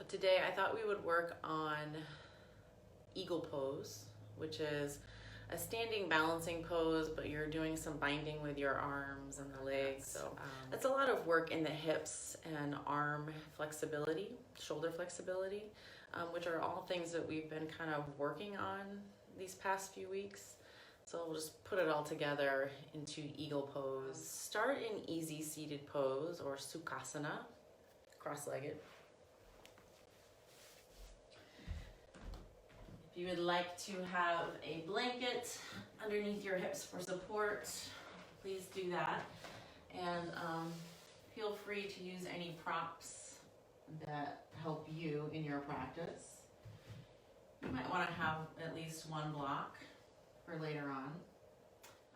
Today I thought we would work on eagle pose, which is a standing balancing pose, but you're doing some binding with your arms and the legs. So that's a lot of work in the hips and arm flexibility, shoulder flexibility, which are all things that we've been kind of working on these past few weeks. So we'll just put it all together into eagle pose. Start in easy seated pose or sukhasana, cross-legged. If you would like to have a blanket underneath your hips for support, please do that. And feel free to use any props that help you in your practice. You might want to have at least one block for later on.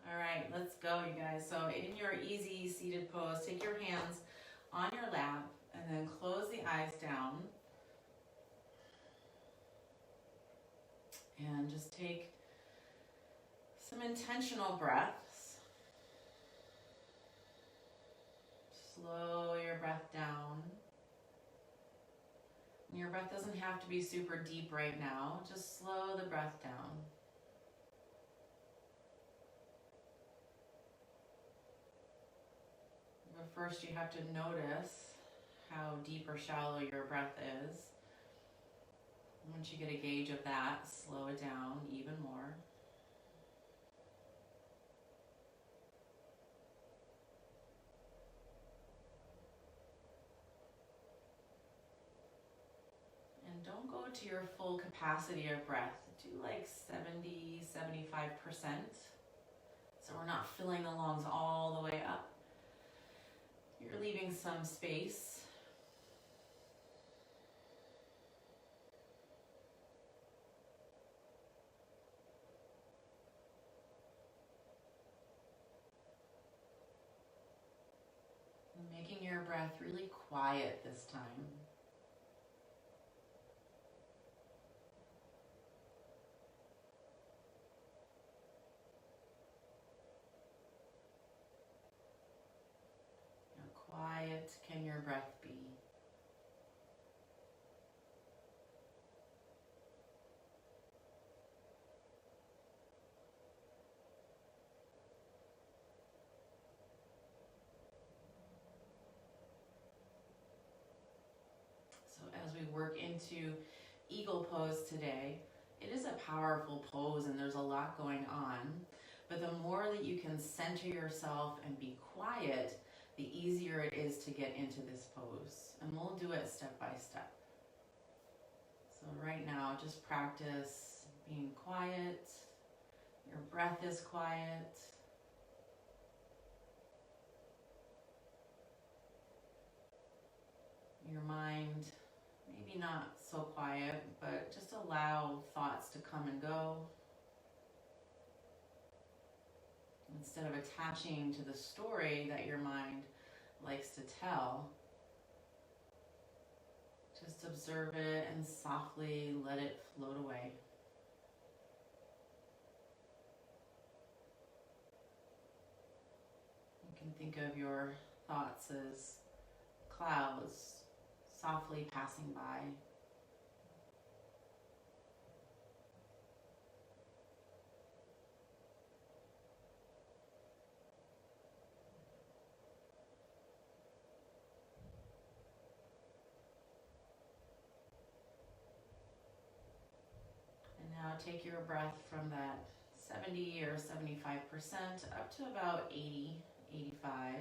All right, let's go, you guys. So in your easy seated pose, take your hands on your lap and then close the eyes down. And just take some intentional breaths. Slow your breath down. Your breath doesn't have to be super deep right now. Just slow the breath down. But first you have to notice how deep or shallow your breath is. Once you get a gauge of that, slow it down even more. And don't go to your full capacity of breath. Do like 70, 75%. So we're not filling the lungs all the way up. You're leaving some space. Making your breath really quiet this time. How quiet can your breath be? As we work into eagle pose today, it is a powerful pose and there's a lot going on, but the more that you can center yourself and be quiet, the easier it is to get into this pose. And we'll do it step by step. So right now, just practice being quiet. Your breath is quiet. Your mind, maybe not so quiet, but just allow thoughts to come and go. Instead of attaching to the story that your mind likes to tell, just observe it and softly let it float away. You can think of your thoughts as clouds softly passing by. And now take your breath from that 70 or 75% up to about 80, 85.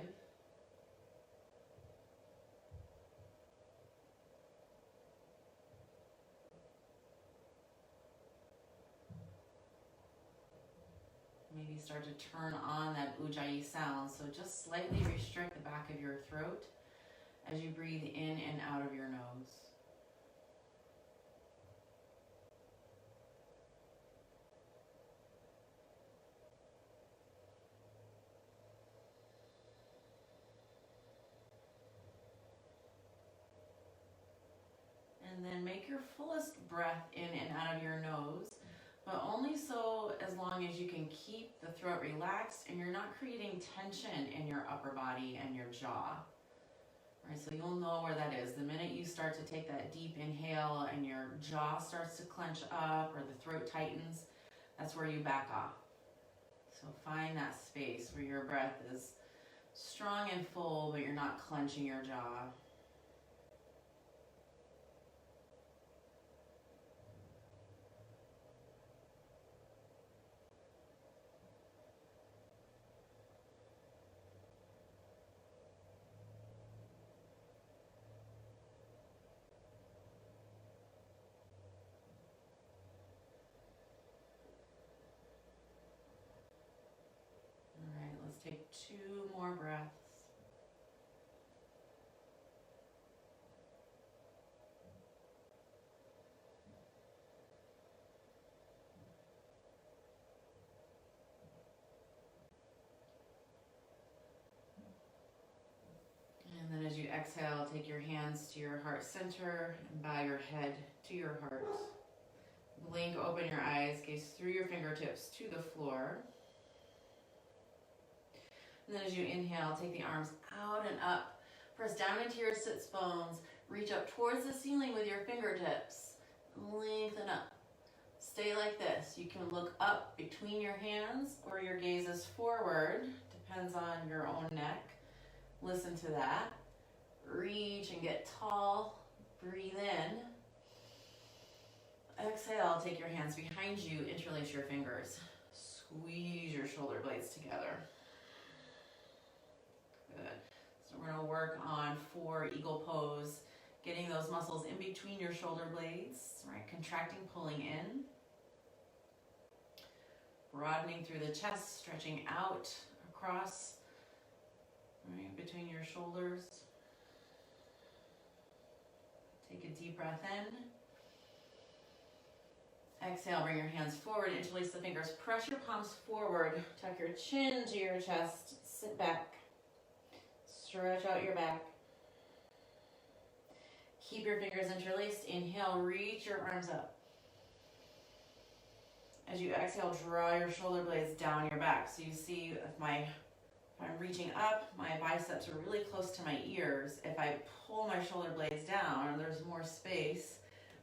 Maybe start to turn on that ujjayi sound. So just slightly restrict the back of your throat as you breathe in and out of your nose. And then make your fullest breath in and out of your nose, but only so as long as you can keep the throat relaxed and you're not creating tension in your upper body and your jaw. All right, so you'll know where that is. The minute you start to take that deep inhale and your jaw starts to clench up or the throat tightens, that's where you back off. So find that space where your breath is strong and full, but you're not clenching your jaw. All right, let's take 2 more breaths. And then as you exhale, take your hands to your heart center and bow your head to your heart. Blink open your eyes, gaze through your fingertips to the floor. And then as you inhale, take the arms out and up. Press down into your sits bones. Reach up towards the ceiling with your fingertips. Lengthen up. Stay like this. You can look up between your hands or your gaze is forward. Depends on your own neck. Listen to that. Reach and get tall. Breathe in. Exhale, take your hands behind you, interlace your fingers. Squeeze your shoulder blades together. Good. So we're going to work on 4 eagle pose, getting those muscles in between your shoulder blades, right? Contracting, pulling in. Broadening through the chest, stretching out across, right, between your shoulders. Take a deep breath in. Exhale, bring your hands forward, interlace the fingers, press your palms forward, tuck your chin to your chest, sit back, stretch out your back. Keep your fingers interlaced, inhale, reach your arms up. As you exhale, draw your shoulder blades down your back. So you see if I'm reaching up, my biceps are really close to my ears. If I pull my shoulder blades down, there's more space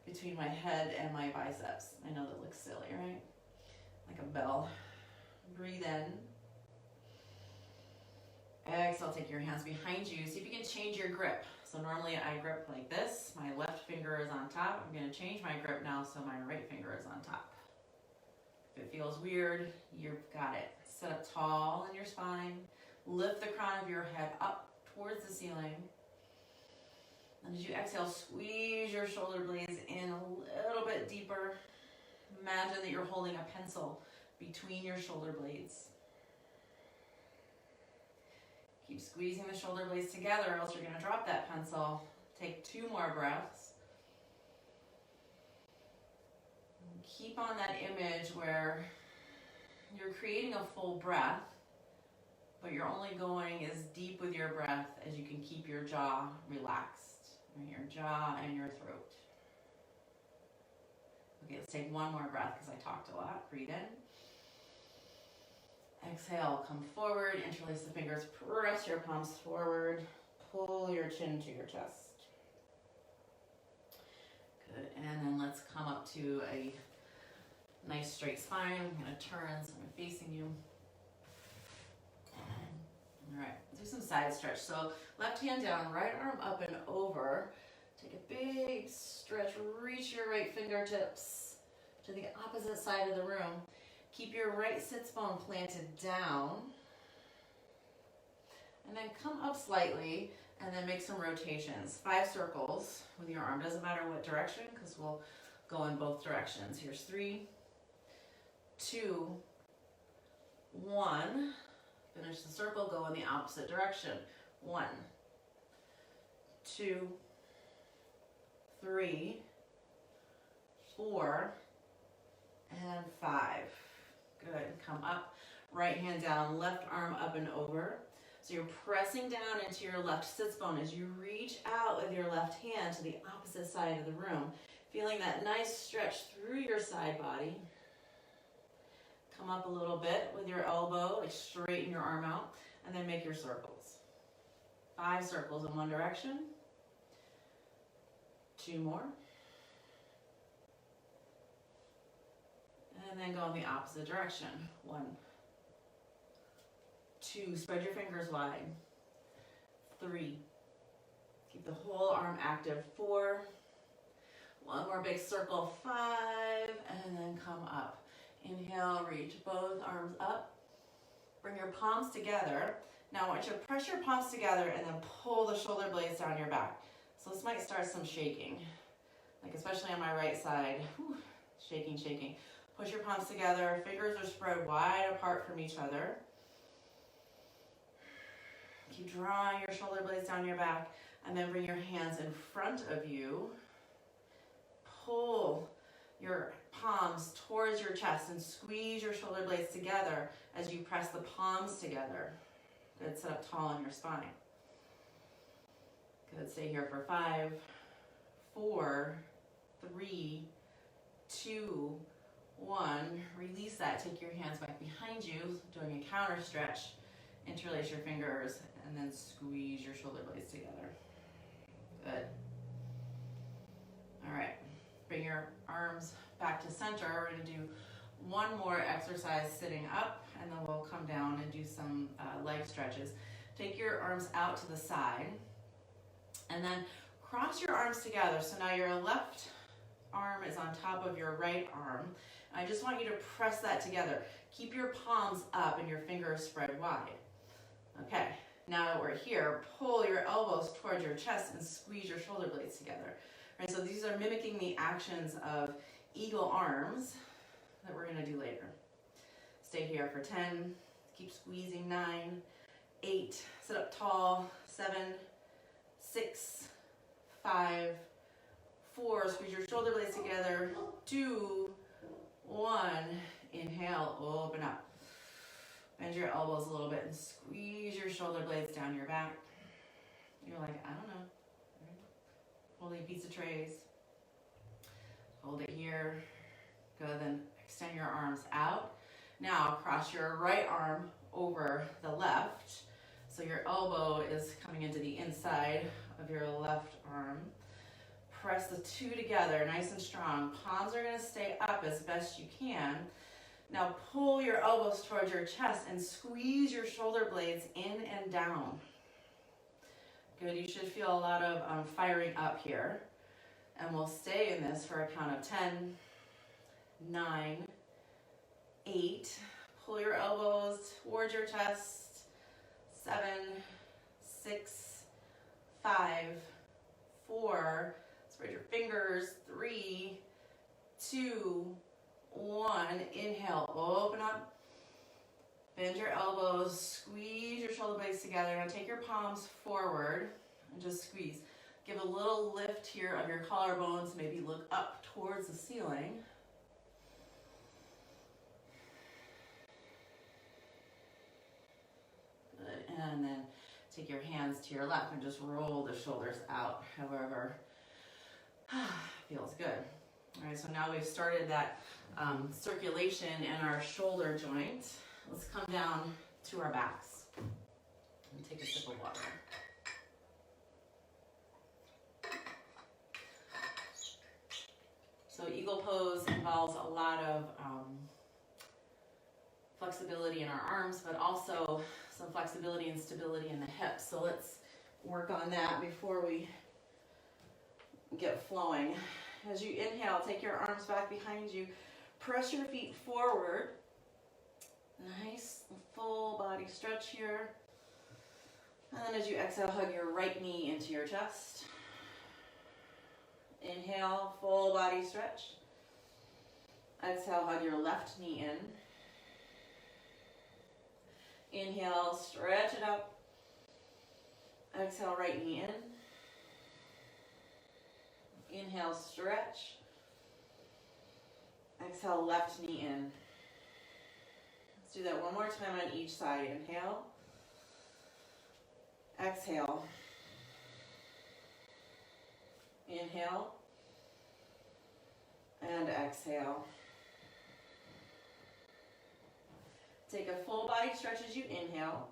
between my head and my biceps. I know that looks silly, right? Like a bell. Breathe in. Exhale, take your hands behind you. See if you can change your grip. So normally I grip like this. My left finger is on top. I'm going to change my grip now so my right finger is on top. If it feels weird, you've got it. Sit up tall in your spine. Lift the crown of your head up towards the ceiling. And as you exhale, squeeze your shoulder blades in a little bit deeper. Imagine that you're holding a pencil between your shoulder blades. Keep squeezing the shoulder blades together, or else you're going to drop that pencil. Take 2 more breaths. And keep on that image where you're creating a full breath, but you're only going as deep with your breath as you can keep your jaw relaxed. Your jaw and your throat. Okay, let's take 1 more breath because I talked a lot. Breathe in. Exhale, come forward, interlace the fingers, press your palms forward, pull your chin to your chest. Good, and then let's come up to a nice straight spine. I'm going to turn so I'm facing you. All right, do some side stretch. So left hand down, right arm up and over. Take a big stretch, reach your right fingertips to the opposite side of the room. Keep your right sits bone planted down. And then come up slightly and then make some rotations. 5 circles with your arm. Doesn't matter what direction because we'll go in both directions. Here's 3, 2, 1. Finish the circle, go in the opposite direction. 1, 2, 3, 4, and 5. Good. Come up, right hand down, left arm up and over. So you're pressing down into your left sits bone as you reach out with your left hand to the opposite side of the room. Feeling that nice stretch through your side body. Come up a little bit with your elbow, like straighten your arm out, and then make your circles. 5 circles in one direction. 2 more. And then go in the opposite direction. 1, 2, spread your fingers wide. 3, keep the whole arm active. 4, one more big circle. 5, and then come up. Inhale, reach both arms up. Bring your palms together. Now I want you to press your palms together and then pull the shoulder blades down your back. So this might start some shaking, like especially on my right side. Whew, shaking, shaking. Push your palms together. Fingers are spread wide apart from each other. Keep drawing your shoulder blades down your back, and then bring your hands in front of you. Pull your palms towards your chest and squeeze your shoulder blades together as you press the palms together. Good, sit up tall on your spine. Good, stay here for 5, 4, 3, 2, 1. Release that, take your hands back behind you, doing a counter stretch. Interlace your fingers and then squeeze your shoulder blades together. Good. All right, bring your arms back to center. We're gonna do one more exercise sitting up, and then we'll come down and do some leg stretches. Take your arms out to the side, and then cross your arms together. So now your left arm is on top of your right arm. I just want you to press that together. Keep your palms up and your fingers spread wide. Okay, now that we're here, pull your elbows towards your chest and squeeze your shoulder blades together. Right, so these are mimicking the actions of eagle arms that we're gonna do later. Stay here for 10, keep squeezing. 9, 8, sit up tall. 7, 6, 5, 4, squeeze your shoulder blades together. 2, 1, inhale, open up. Bend your elbows a little bit and squeeze your shoulder blades down your back. You're like, I don't know. Holding pizza trays. Hold it here. Good, then extend your arms out. Now cross your right arm over the left. So your elbow is coming into the inside of your left arm. Press the two together, nice and strong. Palms are gonna stay up as best you can. Now pull your elbows towards your chest and squeeze your shoulder blades in and down. Good, you should feel a lot of firing up here. And we'll stay in this for a count of 10, 9, 8. Pull your elbows towards your chest. 7, 6, 5, 4. Spread your fingers. 3, 2, 1. Inhale, open up. Bend your elbows, squeeze your shoulder blades together. Now take your palms forward and just squeeze. Give a little lift here of your collarbones, maybe look up towards the ceiling. Good, and then take your hands to your left and just roll the shoulders out, however feels good. All right, so now we've started that circulation in our shoulder joint. Let's come down to our backs and take a sip of water. So eagle pose involves a lot of flexibility in our arms, but also some flexibility and stability in the hips. So let's work on that before we get flowing. As you inhale, take your arms back behind you. Press your feet forward. Nice full body stretch here. And then as you exhale, hug your right knee into your chest. Inhale, full body stretch. Exhale, hug your left knee in. Inhale, stretch it up. Exhale, right knee in. Inhale, stretch. Exhale, left knee in. Let's do that one more time on each side. Inhale. Exhale. Inhale. And exhale. Take a full body stretch as you inhale.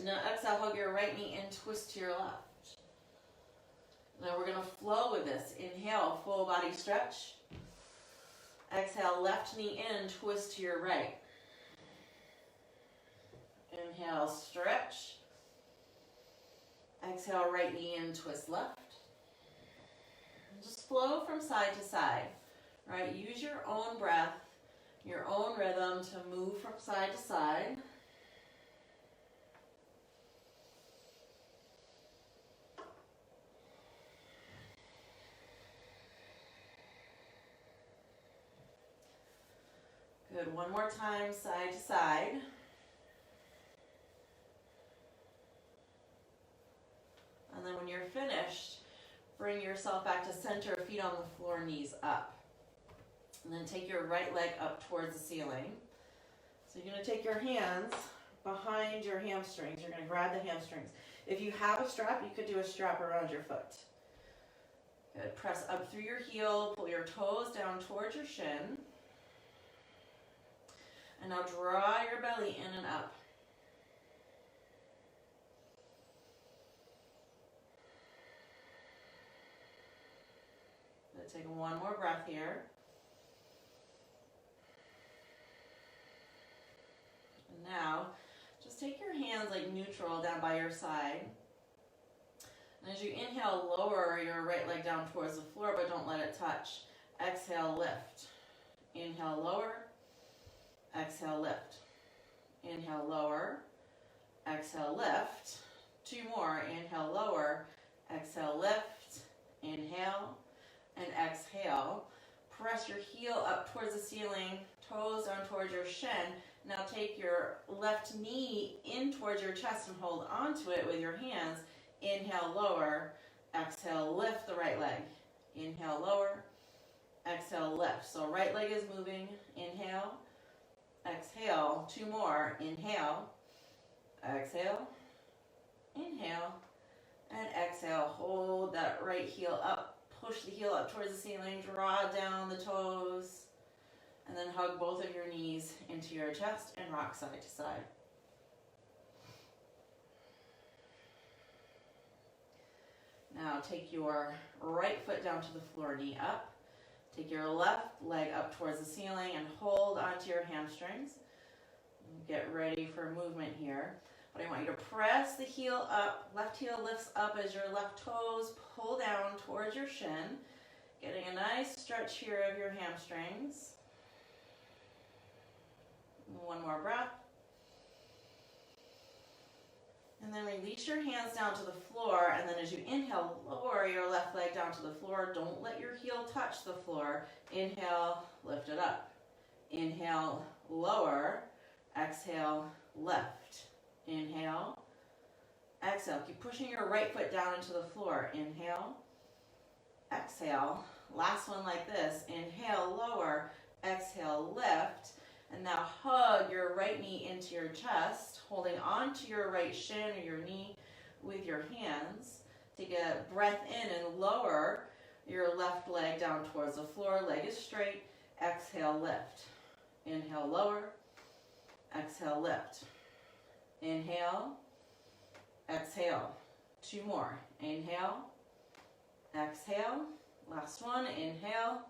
Now exhale, hug your right knee and twist to your left. Now we're going to flow with this. Inhale, full body stretch. Exhale, left knee in, twist to your right. Inhale, stretch. Exhale, right knee in, twist left. And just flow from side to side, right? Use your own breath, your own rhythm to move from side to side. Good, one more time, side to side. And then when you're finished, bring yourself back to center, feet on the floor, knees up. And then take your right leg up towards the ceiling. So you're going to take your hands behind your hamstrings. You're going to grab the hamstrings. If you have a strap, you could do a strap around your foot. Good, press up through your heel, pull your toes down towards your shin. And now draw your belly in and up. Let's take one more breath here. And now, just take your hands like neutral down by your side. And as you inhale, lower your right leg down towards the floor, but don't let it touch. Exhale, lift. Inhale, lower. Exhale, lift. Inhale, lower. Exhale, lift. Two more. Inhale, lower. Exhale, lift. Inhale and exhale. Press your heel up towards the ceiling, toes down towards your shin. Now take your left knee in towards your chest and hold onto it with your hands. Inhale, lower. Exhale, lift the right leg. Inhale, lower. Exhale, lift. So right leg is moving. Inhale. Exhale, two more. Inhale, exhale, inhale, and exhale. Hold that right heel up. Push the heel up towards the ceiling. Draw down the toes. And then hug both of your knees into your chest and rock side to side. Now take your right foot down to the floor, knee up. Take your left leg up towards the ceiling and hold onto your hamstrings. Get ready for movement here. But I want you to press the heel up. Left heel lifts up as your left toes pull down towards your shin. Getting a nice stretch here of your hamstrings. One more breath. And then release your hands down to the floor, and then as you inhale, lower your left leg down to the floor. Don't let your heel touch the floor. Inhale, lift it up. Inhale, lower. Exhale, lift. Inhale, exhale. Keep pushing your right foot down into the floor. Inhale, exhale. Last one like this. Inhale, lower. Exhale, lift. And now hug your right knee into your chest, holding onto your right shin or your knee with your hands. Take a breath in and lower your left leg down towards the floor. Leg is straight. Exhale, lift. Inhale, lower. Exhale, lift. Inhale. Exhale. Two more. Inhale. Exhale. Last one. Inhale.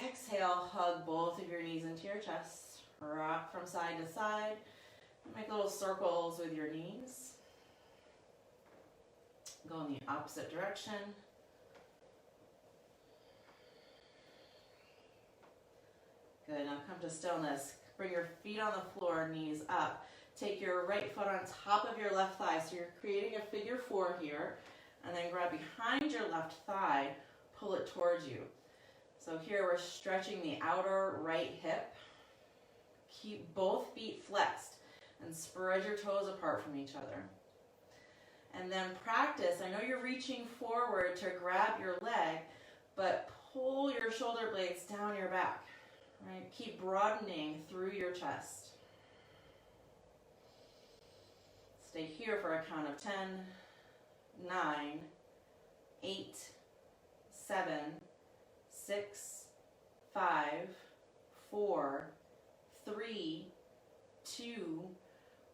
Exhale, hug both of your knees into your chest. Rock from side to side. Make little circles with your knees. Go in the opposite direction. Good, now come to stillness. Bring your feet on the floor, knees up. Take your right foot on top of your left thigh. So you're creating a figure four here. And then grab behind your left thigh, pull it towards you. So here we're stretching the outer right hip. Keep both feet flexed and spread your toes apart from each other. And then practice. I know you're reaching forward to grab your leg, but pull your shoulder blades down your back. Right? Keep broadening through your chest. Stay here for a count of 10, 9, 8, 7, 6, 5, 4, 3, 2,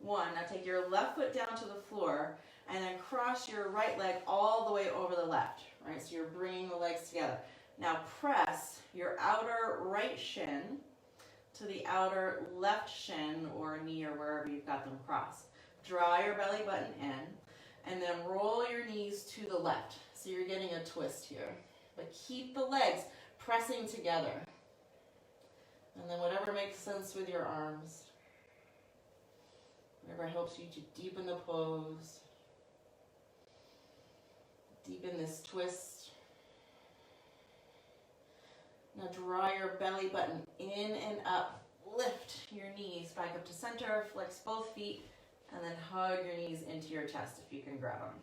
1. Now take your left foot down to the floor and then cross your right leg all the way over the left, right? So you're bringing the legs together. Now press your outer right shin to the outer left shin or knee or wherever you've got them crossed. Draw your belly button in and then roll your knees to the left. So you're getting a twist here. But keep the legs pressing together. And then whatever makes sense with your arms. Whatever helps you to deepen the pose. Deepen this twist. Now draw your belly button in and up. Lift your knees back up to center. Flex both feet. And then hug your knees into your chest if you can grab them.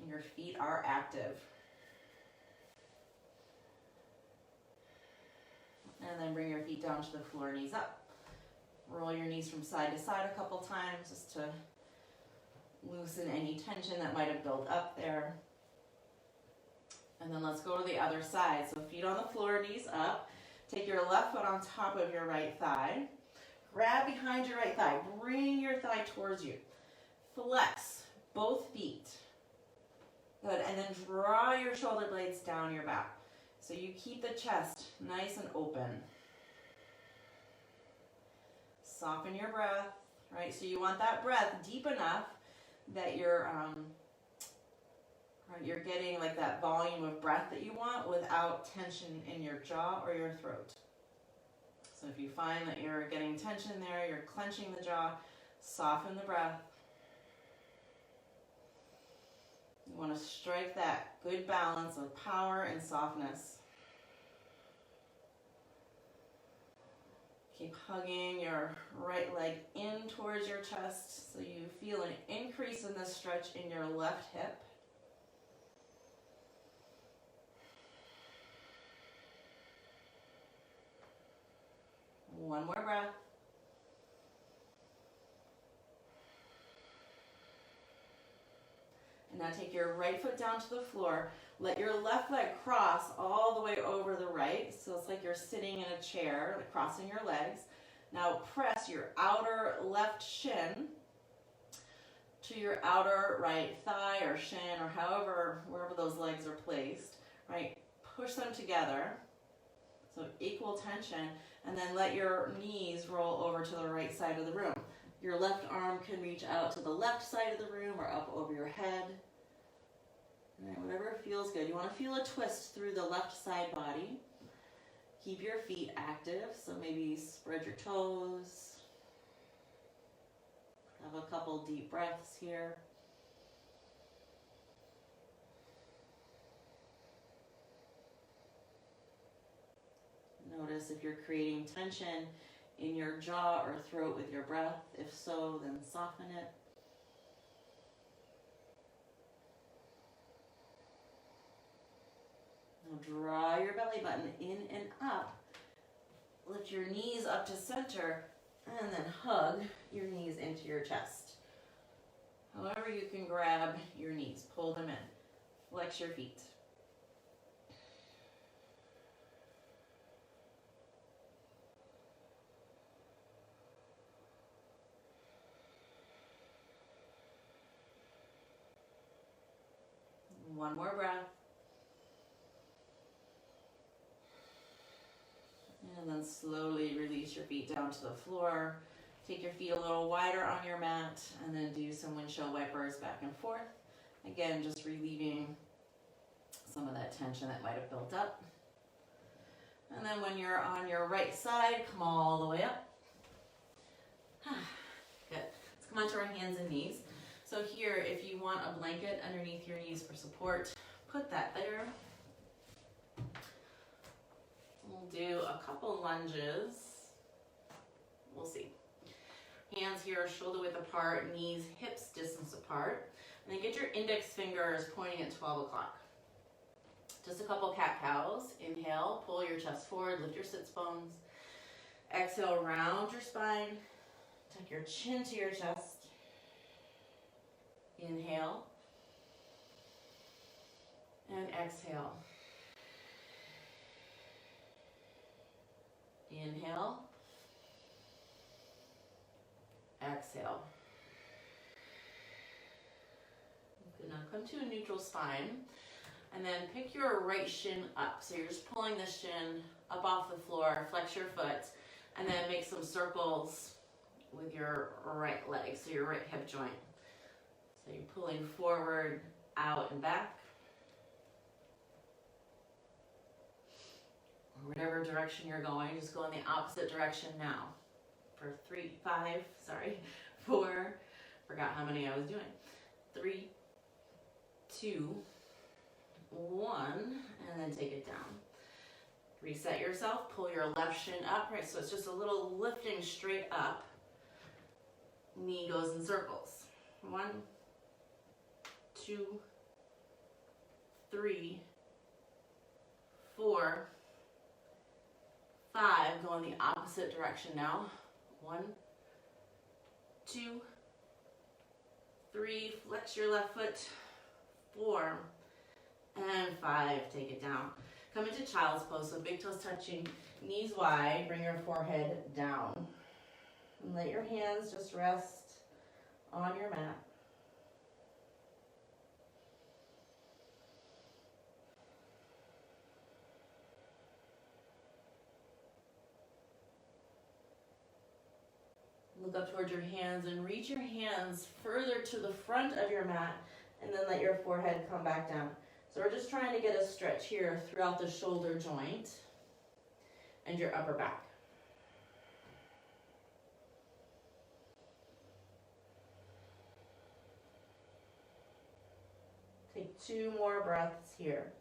Your feet are active. And then bring your feet down to the floor, knees up. Roll your knees from side to side a couple times just to loosen any tension that might have built up there. And then let's go to the other side. So feet on the floor, knees up. Take your left foot on top of your right thigh. Grab behind your right thigh. Bring your thigh towards you. Flex both feet. Good. And then draw your shoulder blades down your back. So you keep the chest nice and open. Soften your breath, right? So you want that breath deep enough that you're getting like that volume of breath that you want without tension in your jaw or your throat. So if you find that you're getting tension there, you're clenching the jaw, soften the breath. You want to strike that good balance of power and softness. Keep hugging your right leg in towards your chest so you feel an increase in the stretch in your left hip. One more breath. And now take your right foot down to the floor. Let your left leg cross all the way over the right. So it's like you're sitting in a chair, like crossing your legs. Now press your outer left shin to your outer right thigh or shin or wherever those legs are placed, right? Push them together. So equal tension. And then let your knees roll over to the right side of the room. Your left arm can reach out to the left side of the room or up over your head. All right, whatever feels good. You want to feel a twist through the left side body. Keep your feet active, so maybe spread your toes. Have a couple deep breaths here. Notice if you're creating tension in your jaw or throat with your breath. If so, then soften it. Now draw your belly button in and up. Lift your knees up to center and then hug your knees into your chest. However you can grab your knees, pull them in. Flex your feet. One more breath. And then slowly release your feet down to the floor. Take your feet a little wider on your mat and then do some windshield wipers back and forth. Again, just relieving some of that tension that might have built up. And then when you're on your right side, come all the way up. Good. Let's come onto our hands and knees. So here, if you want a blanket underneath your knees for support, put that there. We'll do a couple lunges. We'll see. Hands here, shoulder width apart, knees, hips distance apart. And then get your index fingers pointing at 12 o'clock. Just a couple cat-cows. Inhale, pull your chest forward, lift your sits bones. Exhale, round your spine. Tuck your chin to your chest. Inhale. And exhale. Inhale. Exhale. Good. Now come to a neutral spine. And then pick your right shin up. So you're just pulling the shin up off the floor, flex your foot, and then make some circles with your right leg, so your right hip joint. So you're pulling forward, out, and back. Or whatever direction you're going, just go in the opposite direction now. For 4, forgot how many I was doing. 3, 2, 1, and then take it down. Reset yourself, pull your left shin up, right? So it's just a little lifting straight up. Knee goes in circles. 1, 2, 3, 4, 5. Go in the opposite direction now. 1, 2, 3. Flex your left foot. 4, and 5. Take it down. Come into child's pose, so big toes touching, knees wide. Bring your forehead down. And let your hands just rest on your mat. Look up towards your hands and reach your hands further to the front of your mat, and then let your forehead come back down. So we're just trying to get a stretch here throughout the shoulder joint and your upper back. Take 2 more breaths here.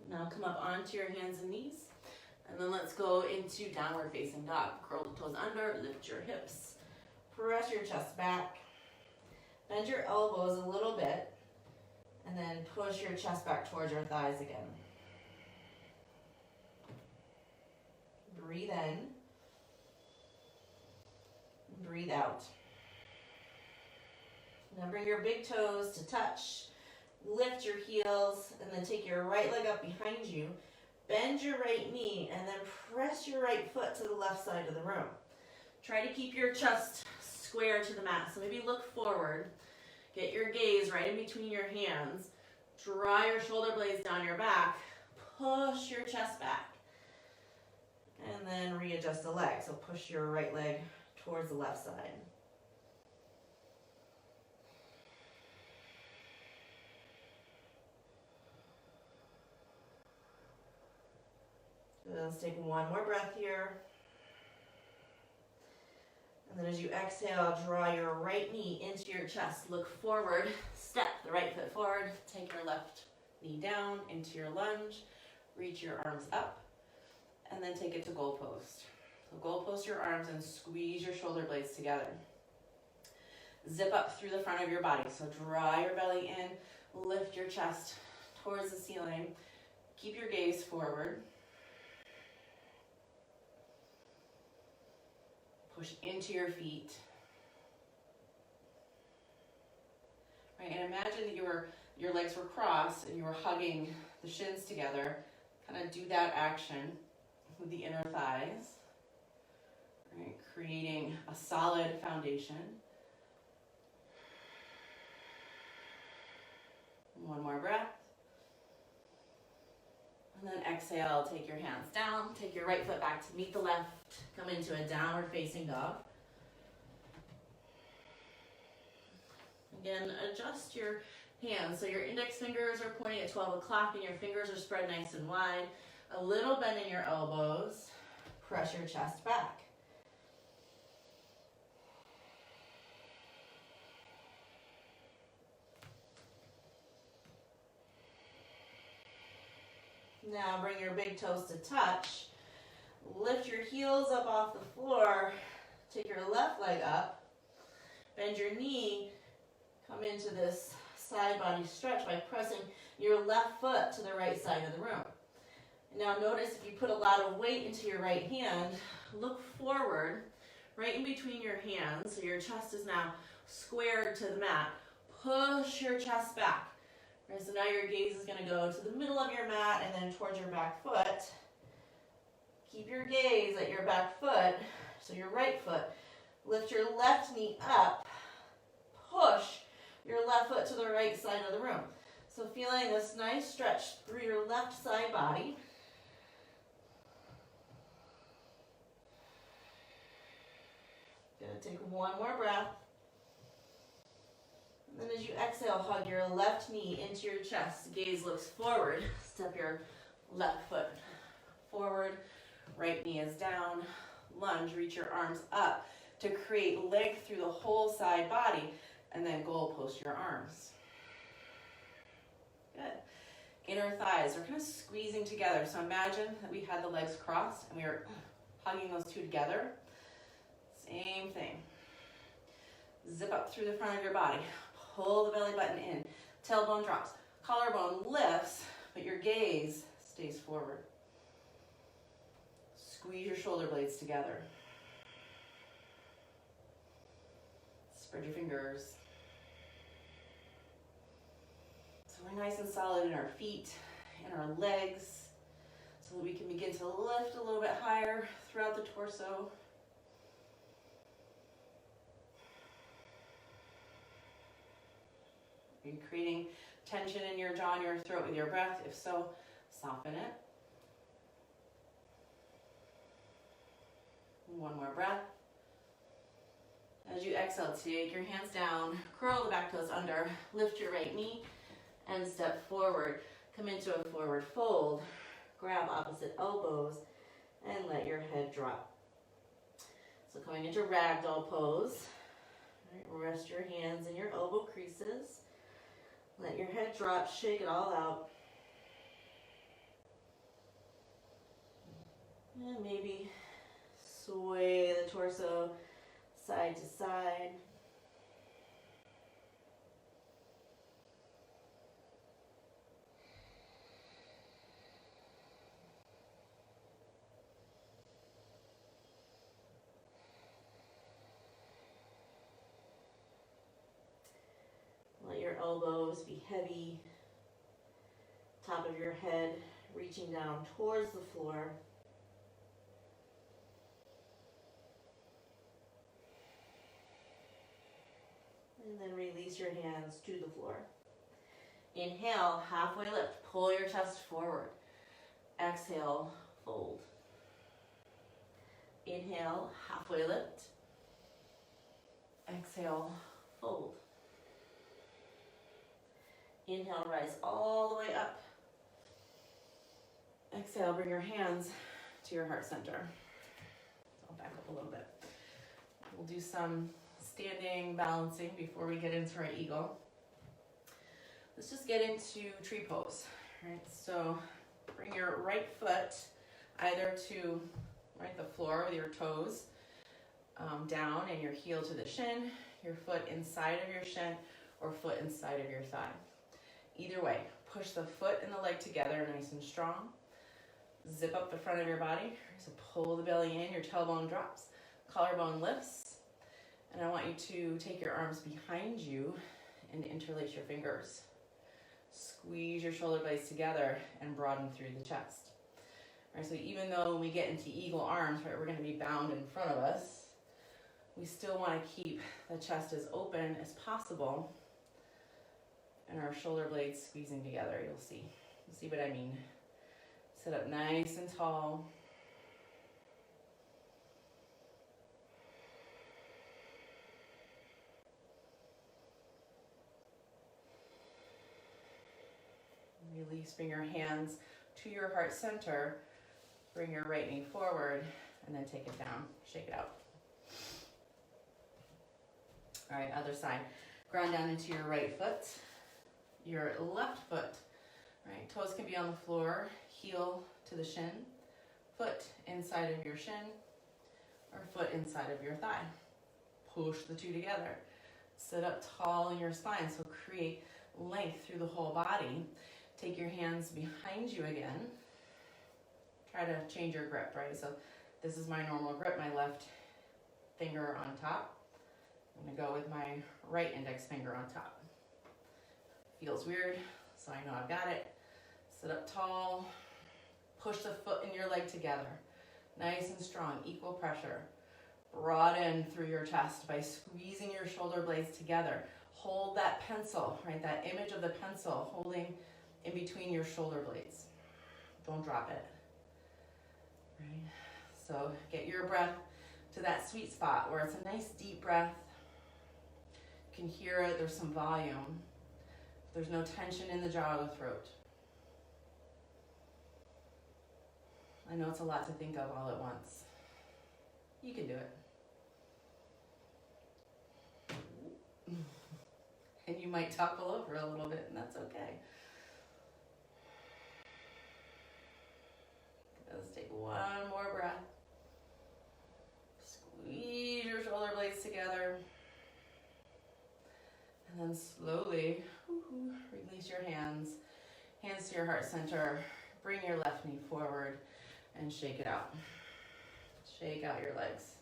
Now come up onto your hands and knees, and then let's go into downward facing dog. Curl the toes under, lift your hips, press your chest back, bend your elbows a little bit, and then push your chest back towards your thighs again. Breathe in, breathe out. Now bring your big toes to touch. Lift your heels, and then take your right leg up behind you. Bend your right knee, and then press your right foot to the left side of the room. Try to keep your chest square to the mat. So maybe look forward. Get your gaze right in between your hands. Draw your shoulder blades down your back. Push your chest back. And then readjust the leg. So push your right leg towards the left side. Let's take 1 more breath here. And then as you exhale, draw your right knee into your chest. Look forward, step the right foot forward, take your left knee down into your lunge, reach your arms up, and then take it to goal post. So goal post your arms and squeeze your shoulder blades together. Zip up through the front of your body. So draw your belly in, lift your chest towards the ceiling. Keep your gaze forward. Push into your feet. Right, and imagine that your legs were crossed and you were hugging the shins together. Kind of do that action with the inner thighs. Right, creating a solid foundation. 1 more breath. And then exhale, take your hands down, take your right foot back to meet the left, come into a downward facing dog. Again, adjust your hands. So your index fingers are pointing at 12 o'clock and your fingers are spread nice and wide. A little bend in your elbows, press your chest back. Now bring your big toes to touch. Lift your heels up off the floor. Take your left leg up. Bend your knee. Come into this side body stretch by pressing your left foot to the right side of the room. Now notice if you put a lot of weight into your right hand, look forward. right in between your hands. So your chest is now squared to the mat. Push your chest back. Right, so now your gaze is going to go to the middle of your mat and then towards your back foot. Keep your gaze at your back foot, so your right foot. Lift your left knee up. Push your left foot to the right side of the room. So feeling this nice stretch through your left side body. Gonna take one more breath. And then as you exhale, hug your left knee into your chest. Gaze looks forward. Step your left foot forward. Right knee is down. Lunge, reach your arms up to create length through the whole side body. And then goal post your arms. Good. Inner thighs are kind of squeezing together. So imagine that we had the legs crossed and we were hugging those two together. Same thing. Zip up through the front of your body. Pull the belly button in. Tailbone drops. Collarbone lifts, but your gaze stays forward. Squeeze your shoulder blades together. Spread your fingers. So we're nice and solid in our feet and our legs so that we can begin to lift a little bit higher throughout the torso. Are you creating tension in your jaw and your throat with your breath? If so, soften it. One more breath. As you exhale, take your hands down, curl the back toes under, lift your right knee, and step forward. Come into a forward fold. Grab opposite elbows, and let your head drop. So coming into ragdoll pose. All right, rest your hands in your elbow creases. Let your head drop, shake it all out. And maybe sway the torso side to side. Let your elbows be heavy. Top of your head reaching down towards the floor. And then release your hands to the floor. Inhale, halfway lift. Pull your chest forward. Exhale, fold. Inhale, halfway lift. Exhale, fold. Inhale, rise all the way up. Exhale, bring your hands to your heart center. I'll back up a little bit. We'll do some standing balancing before we get into our eagle. Let's just get into tree pose. Right, so bring your right foot either to the floor with your toes down and your heel to the shin, your foot inside of your shin, or foot inside of your thigh. Either way, push the foot and the leg together nice and strong. Zip up the front of your body. So pull the belly in, your tailbone drops, collarbone lifts. And I want you to take your arms behind you and interlace your fingers. Squeeze your shoulder blades together and broaden through the chest. All right, so even though when we get into eagle arms, right, we're going to be bound in front of us, we still want to keep the chest as open as possible and our shoulder blades squeezing together. You'll see what I mean. Sit up nice and tall. Release, bring your hands to your heart center. Bring your right knee forward and then take it down. Shake it out. All right, other side. Ground down into your right foot. Your left foot. Right, toes can be on the floor. Heel to the shin. Foot inside of your shin. Or foot inside of your thigh. Push the two together. Sit up tall in your spine. So create length through the whole body. Take your hands behind you again. Try to change your grip, right? So this is my normal grip. My left finger on top. I'm gonna go with my right index finger on top. Feels weird, so I know I've got it. Sit up tall, push the foot and your leg together. Nice and strong, equal pressure. Broaden through your chest by squeezing your shoulder blades together. Hold that pencil, right? That image of the pencil holding in between your shoulder blades. Don't drop it, right? So get your breath to that sweet spot where it's a nice deep breath. You can hear it, there's some volume. There's no tension in the jaw or the throat. I know it's a lot to think of all at once. You can do it. And you might topple over a little bit, and that's okay. Let's take one more breath. Squeeze your shoulder blades together. And then slowly release your hands. Hands to your heart center. Bring your left knee forward and shake it out. Shake out your legs.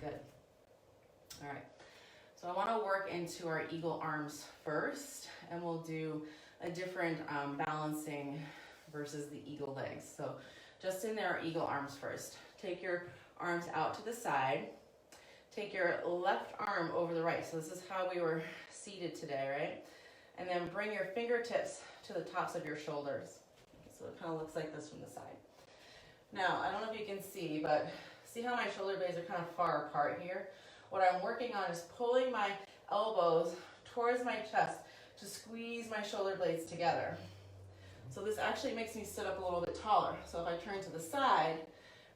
Good. All right. So I want to work into our eagle arms first, and we'll do a different balancing versus the eagle legs. So just in there, eagle arms first. Take your arms out to the side. Take your left arm over the right. So this is how we were seated today, right? And then bring your fingertips to the tops of your shoulders. So it kind of looks like this from the side. Now, I don't know if you can see, but see how my shoulder blades are kind of far apart here? What I'm working on is pulling my elbows towards my chest to squeeze my shoulder blades together. So this actually makes me sit up a little bit taller. So if I turn to the side,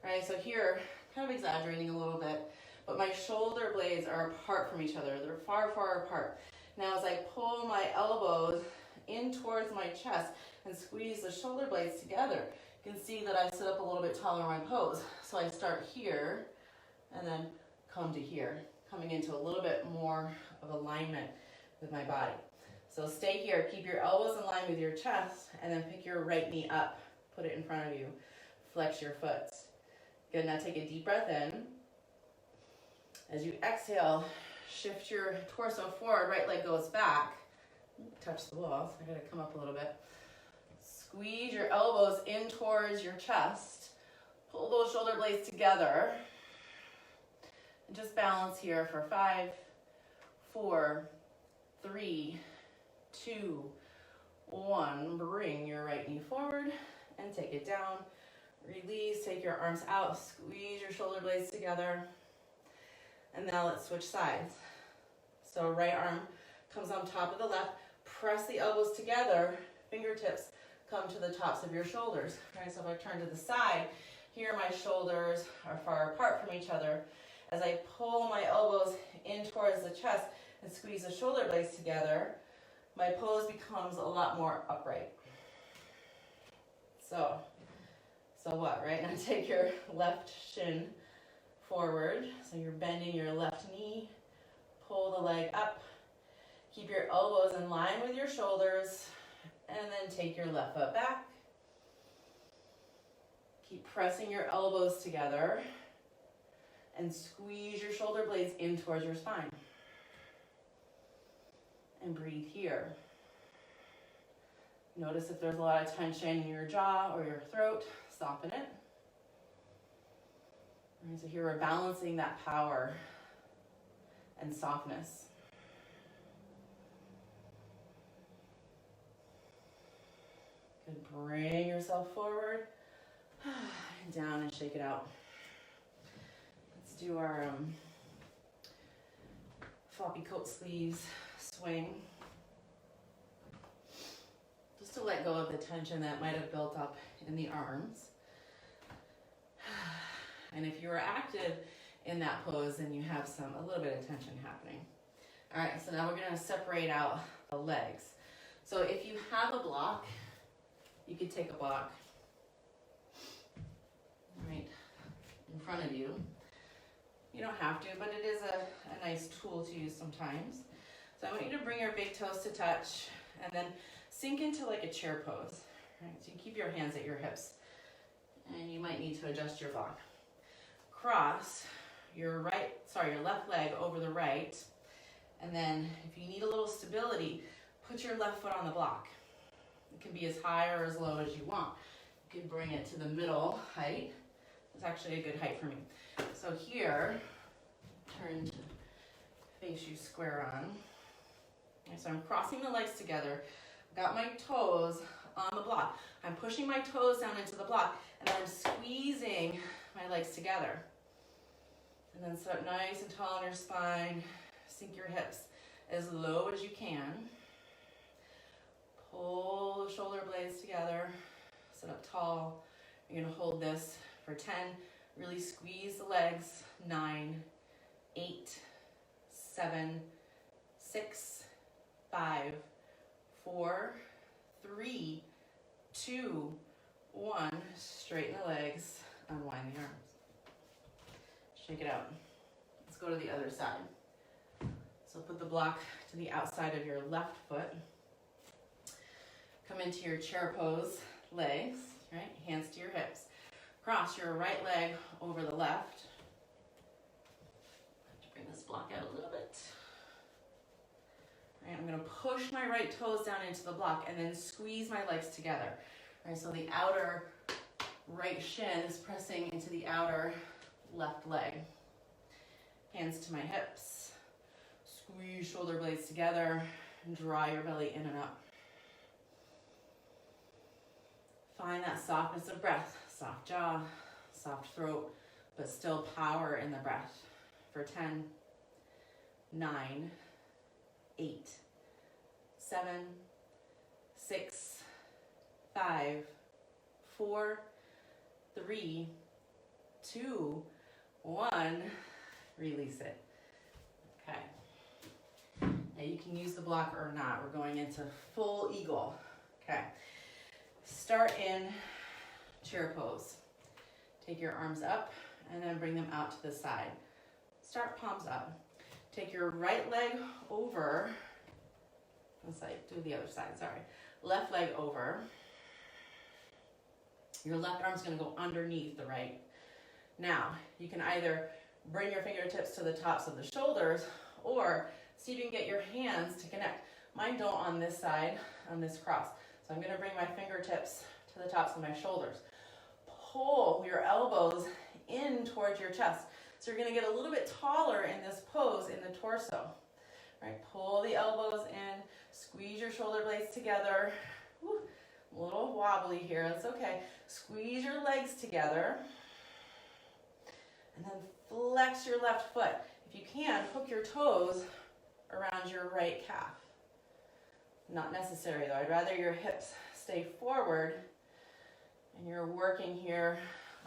right, so here, kind of exaggerating a little bit, but my shoulder blades are apart from each other. They're far, far apart. Now as I pull my elbows in towards my chest and squeeze the shoulder blades together, you can see that I sit up a little bit taller in my pose. So I start here and then come to here, coming into a little bit more of alignment with my body. So stay here, keep your elbows in line with your chest, and then pick your right knee up, put it in front of you, flex your foot. Good, now take a deep breath in. As you exhale, shift your torso forward, right leg goes back. Touch the wall, so I gotta come up a little bit. Squeeze your elbows in towards your chest. Pull those shoulder blades together. And just balance here for 5, 4, 3, 2, 1. Bring your right knee forward and take it down. Release, take your arms out, squeeze your shoulder blades together. And now let's switch sides. So right arm comes on top of the left. Press the elbows together. Fingertips come to the tops of your shoulders. Right, so if I turn to the side, here my shoulders are far apart from each other. As I pull my elbows in towards the chest and squeeze the shoulder blades together, my pose becomes a lot more upright. So what, right? Now take your left shin forward. So you're bending your left knee, pull the leg up, keep your elbows in line with your shoulders, and then take your left foot back. Keep pressing your elbows together and squeeze your shoulder blades in towards your spine. And breathe here. Notice if there's a lot of tension in your jaw or your throat, soften it. All right, so here we're balancing that power and softness. Good, bring yourself forward, and down and shake it out. Let's do our floppy coat sleeves swing. Just to let go of the tension that might have built up in the arms. And if you are active in that pose, then you have a little bit of tension happening. All right, so now we're gonna separate out the legs. So if you have a block, you could take a block right in front of you. You don't have to, but it is a nice tool to use sometimes. So I want you to bring your big toes to touch and then sink into like a chair pose. Right? So you keep your hands at your hips. And you might need to adjust your block. Cross your left leg over the right. And then if you need a little stability, put your left foot on the block. It can be as high or as low as you want. You can bring it to the middle height. It's actually a good height for me. So here, turn to face you square on. Okay, so I'm crossing the legs together. I've got my toes on the block. I'm pushing my toes down into the block, and then I'm squeezing my legs together. And then sit up nice and tall on your spine. Sink your hips as low as you can. Pull the shoulder blades together. Sit up tall. You're going to hold this for 10. Really squeeze the legs. 9, 8, 7, 6, 5, 4, 3, 2, 1. Straighten the legs. Unwind the arms. Shake it out. Let's go to the other side. So put the block to the outside of your left foot. Come into your chair pose, legs, right? Hands to your hips. Cross your right leg over the left. I have to bring this block out a little bit. All right, I'm going to push my right toes down into the block and then squeeze my legs together. All right, so the outer right shin is pressing into the outer left leg. Hands to my hips. Squeeze shoulder blades together and draw your belly in and up. Find that softness of breath. Soft jaw, soft throat, but still power in the breath. For 10, 9, 8, 7, 6, 5, 4, 3, 2, 1. Release it. Okay. Now you can use the block or not. We're going into full eagle. Okay. Start in chair pose. Take your arms up and then bring them out to the side. Start palms up. Take your right leg over. Do the other side, sorry. Left leg over. Your left arm's going to go underneath the right. Now, you can either bring your fingertips to the tops of the shoulders or see if you can get your hands to connect. Mine don't on this side, on this cross. So I'm going to bring my fingertips to the tops of my shoulders. Pull your elbows in towards your chest. So you're going to get a little bit taller in this pose in the torso. Right? Pull the elbows in, squeeze your shoulder blades together. Woo, a little wobbly here, that's okay. Squeeze your legs together. And then flex your left foot. If you can, hook your toes around your right calf. Not necessary though. I'd rather your hips stay forward and you're working here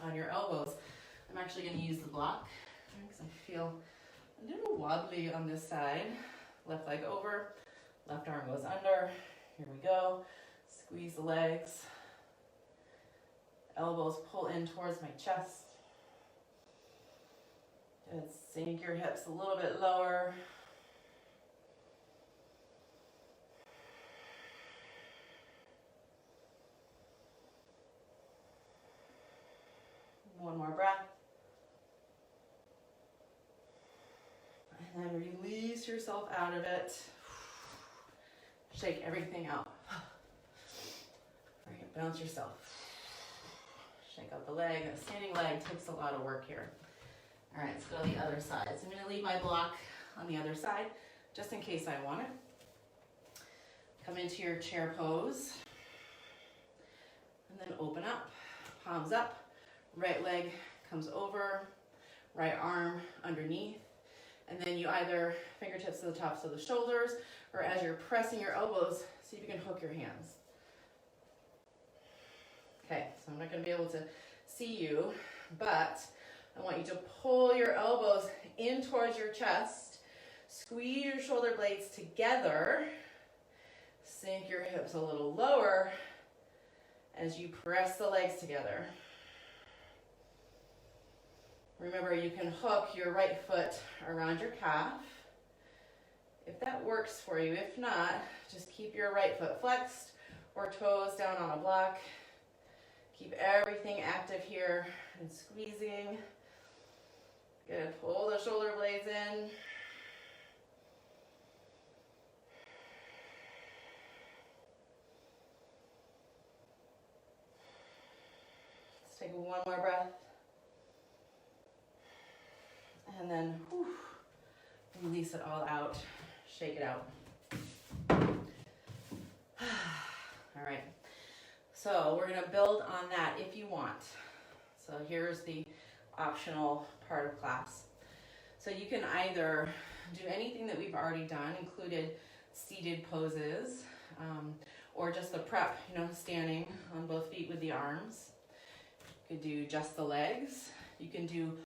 on your elbows. I'm actually going to use the block because I feel a little wobbly on this side. Left leg over, left arm goes under. Here we go. Squeeze the legs. Elbows pull in towards my chest. Good. Sink your hips a little bit lower. One more breath. And then release yourself out of it. Shake everything out. Right, bounce yourself. Shake out the leg. A standing leg takes a lot of work here. All right, let's go to the other side. So I'm going to leave my block on the other side, just in case I want it. Come into your chair pose. And then open up, palms up. Right leg comes over, right arm underneath. And then you either fingertips to the tops of the shoulders, or as you're pressing your elbows, see if you can hook your hands. Okay, so I'm not going to be able to see you, but I want you to pull your elbows in towards your chest, squeeze your shoulder blades together, sink your hips a little lower as you press the legs together. Remember, you can hook your right foot around your calf if that works for you. If not, just keep your right foot flexed or toes down on a block. Keep everything active here and squeezing. Good, pull the shoulder blades in. Let's take one more breath. And then release it all out, shake it out. All right, so we're gonna build on that if you want. So here's the optional part of class. So you can either do anything that we've already done, included seated poses, or just the prep, standing on both feet with the arms. You could do just the legs. You can do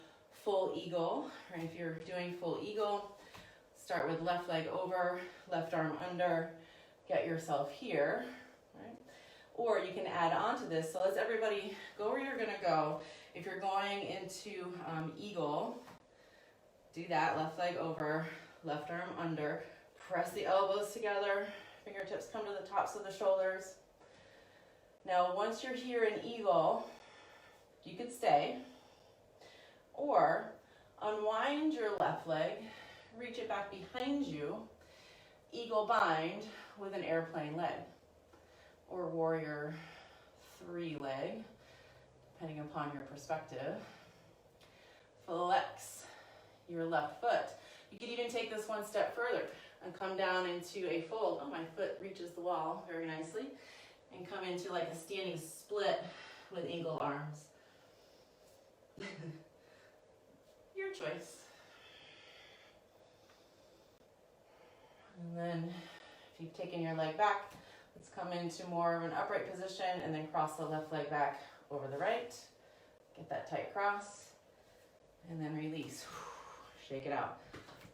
full eagle, right? If you're doing full eagle, start with left leg over, left arm under, get yourself here, right? Or you can add on to this. So let's everybody go where you're gonna go. If you're going into eagle, do that, left leg over, left arm under, press the elbows together, fingertips come to the tops of the shoulders. Now, once you're here in eagle, you could stay, or unwind your left leg, reach it back behind you, eagle bind with an airplane leg, or warrior 3 leg, depending upon your perspective. Flex your left foot. You could even take this one step further and come down into a fold. Oh, my foot reaches the wall very nicely. And come into like a standing split with eagle arms. Your choice. And then if you've taken your leg back, let's come into more of an upright position and then cross the left leg back over the right. Get that tight cross. And then release. Shake it out.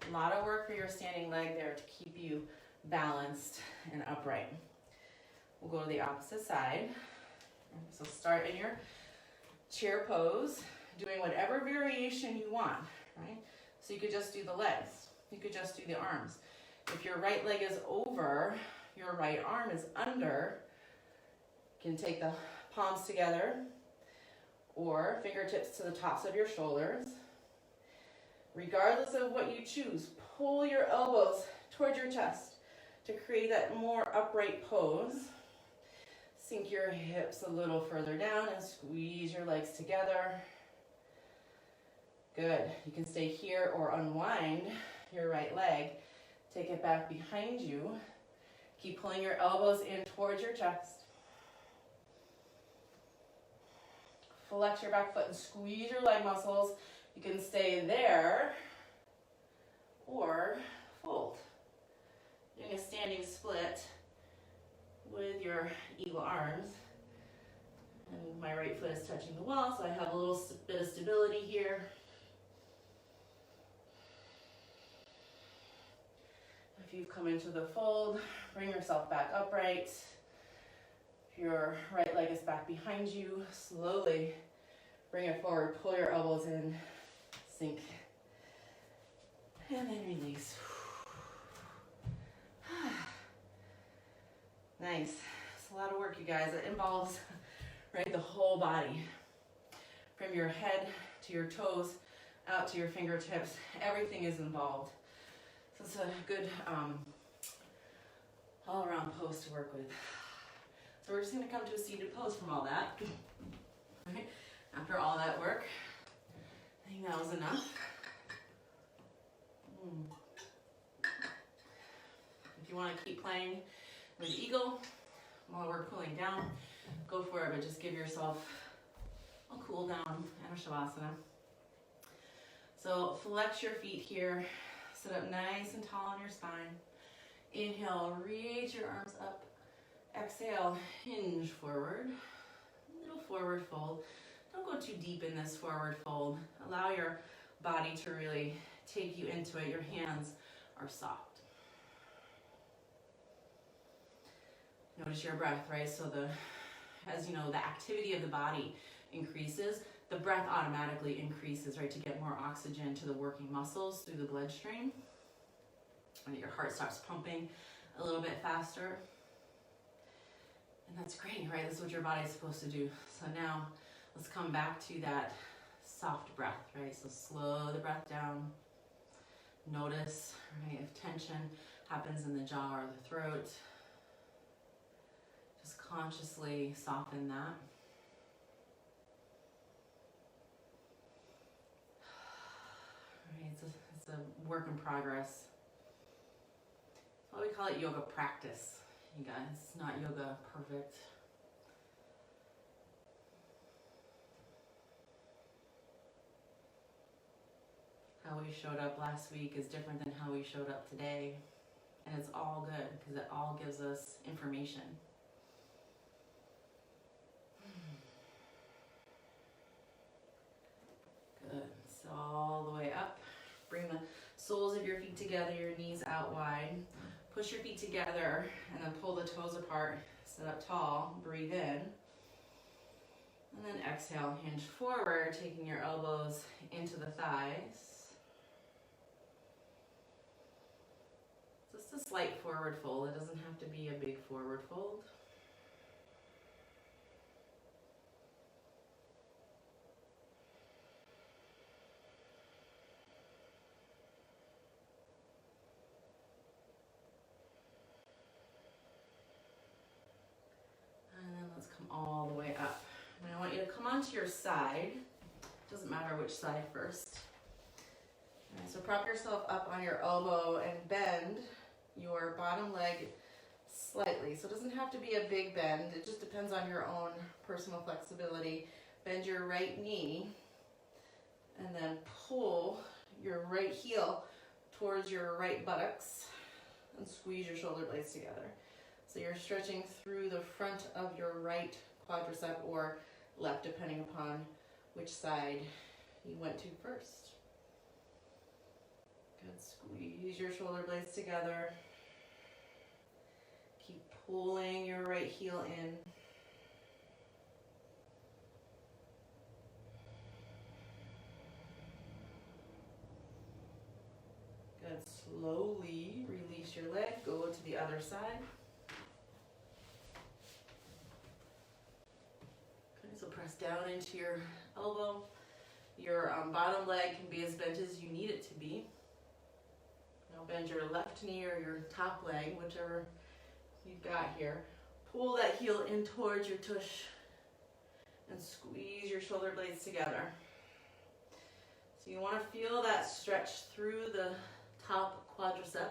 A lot of work for your standing leg there to keep you balanced and upright. We'll go to the opposite side. So start in your chair pose, doing whatever variation you want, right? So you could just do the legs. You could just do the arms. If your right leg is over, your right arm is under, you can take the palms together or fingertips to the tops of your shoulders. Regardless of what you choose, pull your elbows towards your chest to create that more upright pose. Sink your hips a little further down and squeeze your legs together. Good. You can stay here or unwind your right leg. Take it back behind you. Keep pulling your elbows in towards your chest. Flex your back foot and squeeze your leg muscles. You can stay there or fold. Doing a standing split with your eagle arms. And my right foot is touching the wall, so I have a little bit of stability here. If you've come into the fold, bring yourself back upright. If your right leg is back behind you, slowly bring it forward, pull your elbows in, sink, and then release. Nice. It's a lot of work, you guys. It involves, right, the whole body. From your head to your toes, out to your fingertips. Everything is involved. So it's a good all-around pose to work with. So we're just going to come to a seated pose from all that. Right? After all that work, I think that was enough. If you want to keep playing with eagle while we're cooling down, go for it, but just give yourself a cool down and a shavasana. So flex your feet here, sit up nice and tall on your spine. Inhale, reach your arms up. Exhale, hinge forward, little forward fold. Don't go too deep in this forward fold. Allow your body to really take you into it. Your hands are soft. Notice your breath, right? So as you know, the activity of the body increases, the breath automatically increases, right? To get more oxygen to the working muscles through the bloodstream. And your heart starts pumping a little bit faster. And that's great, right? That's what your body's supposed to do. So now let's come back to that soft breath, right? So slow the breath down. Notice, right, if tension happens in the jaw or the throat. Just consciously soften that. Right, it's a work in progress. That's why we call it yoga practice, you guys. It's not yoga perfect. How we showed up last week is different than how we showed up today. And it's all good because it all gives us information. Good. So all the way up. Bring the soles of your feet together, your knees out wide. Push your feet together and then pull the toes apart. Sit up tall. Breathe in. And then exhale, hinge forward, taking your elbows into the thighs. Just a slight forward fold. It doesn't have to be a big forward fold. And then let's come all the way up. And I want you to come onto your side. Doesn't matter which side first. All right, so prop yourself up on your elbow and bend your bottom leg slightly. So it doesn't have to be a big bend. It just depends on your own personal flexibility. Bend your right knee and then pull your right heel towards your right buttocks and squeeze your shoulder blades together. So you're stretching through the front of your right quadricep or left, depending upon which side you went to first. Good. Squeeze your shoulder blades together. Keep pulling your right heel in. Good. Slowly release your leg. Go to the other side. Okay, so press down into your elbow. Your bottom leg can be as bent as you need it to be. Now bend your left knee or your top leg, whichever you've got here. Pull that heel in towards your tush and squeeze your shoulder blades together. So you want to feel that stretch through the top quadricep.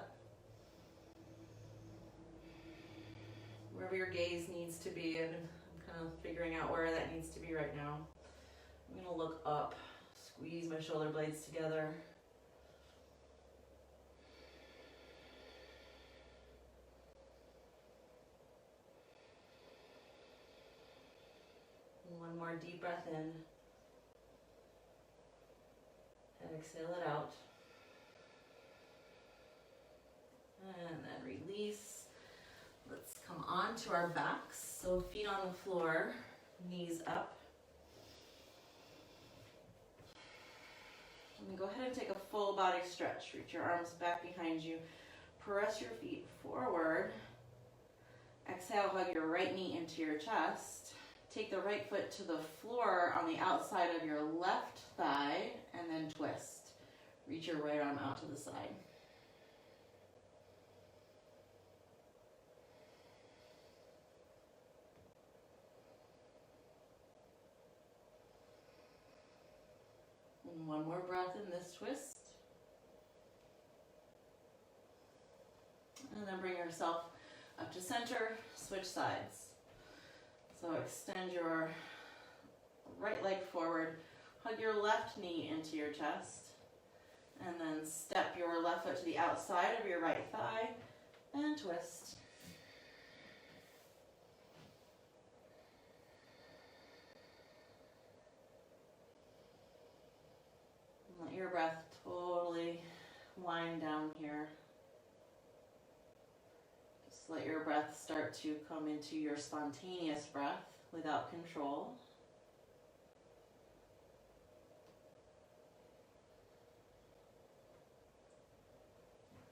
Wherever your gaze needs to be, and I'm kind of figuring out where that needs to be right now. I'm going to look up, squeeze my shoulder blades together. One more deep breath in. And exhale it out. And then release. Let's come on to our backs. So feet on the floor, knees up. And go ahead and take a full body stretch. Reach your arms back behind you. Press your feet forward. Exhale, hug your right knee into your chest. Take the right foot to the floor on the outside of your left thigh and then twist. Reach your right arm out to the side. And one more breath in this twist. And then bring yourself up to center, switch sides. So extend your right leg forward, hug your left knee into your chest, and then step your left foot to the outside of your right thigh and twist. And let your breath totally wind down here. Let your breath start to come into your spontaneous breath without control.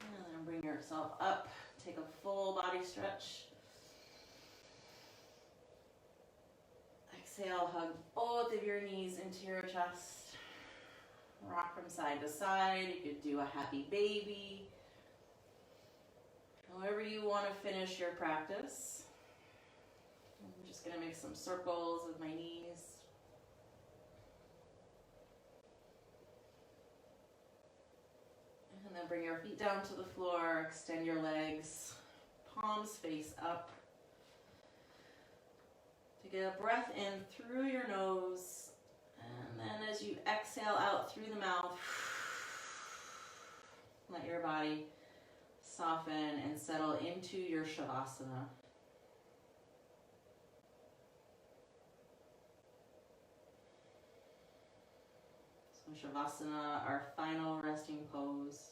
And then bring yourself up. Take a full body stretch. exhale, hug both of your knees into your chest. Rock from side to side. You could do a happy baby. However you want to finish your practice. I'm just going to make some circles with my knees. And then bring your feet down to the floor. Extend your legs. Palms face up. Take a breath in through your nose. And then as you exhale out through the mouth, let your body soften and settle into your Shavasana. So Shavasana, our final resting pose.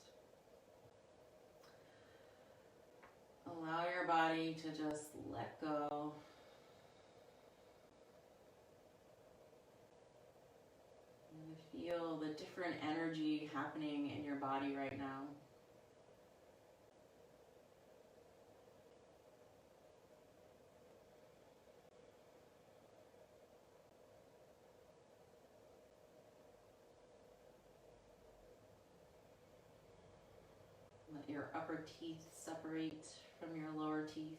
Allow your body to just let go. And feel the different energy happening in your body right now. Let your upper teeth separate from your lower teeth.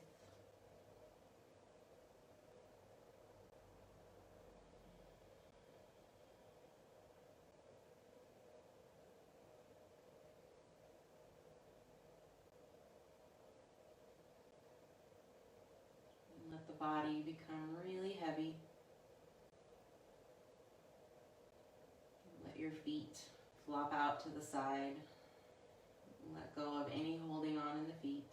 And let the body become really heavy. Let your feet flop out to the side. Let go of any holding on in the feet.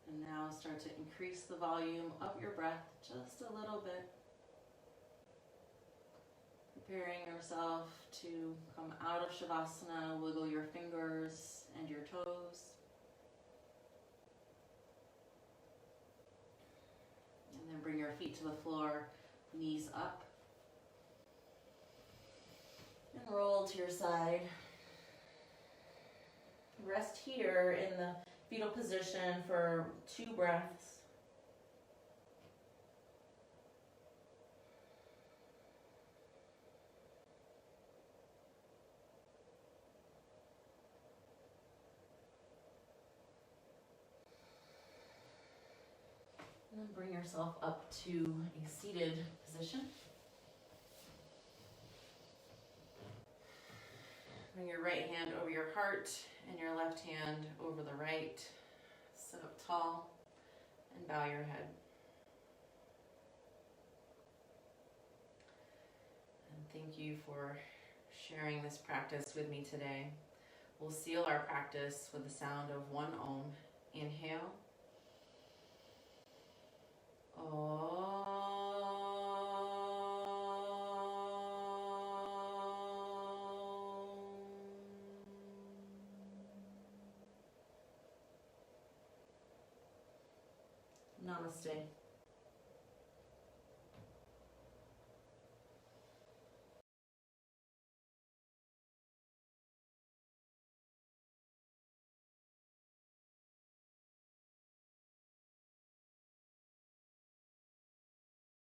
And now start to increase the volume of your breath just a little bit. Preparing yourself to come out of Shavasana, wiggle your fingers and your toes. And then bring your feet to the floor, knees up. And roll to your side. Rest here in the fetal position for 2 breaths. And then bring yourself up to a seated position. Bring your right hand over your heart and your left hand over the right. Sit up tall and bow your head. And thank you for sharing this practice with me today. We'll seal our practice with the sound of 1 Om. Inhale. Om. Namaste.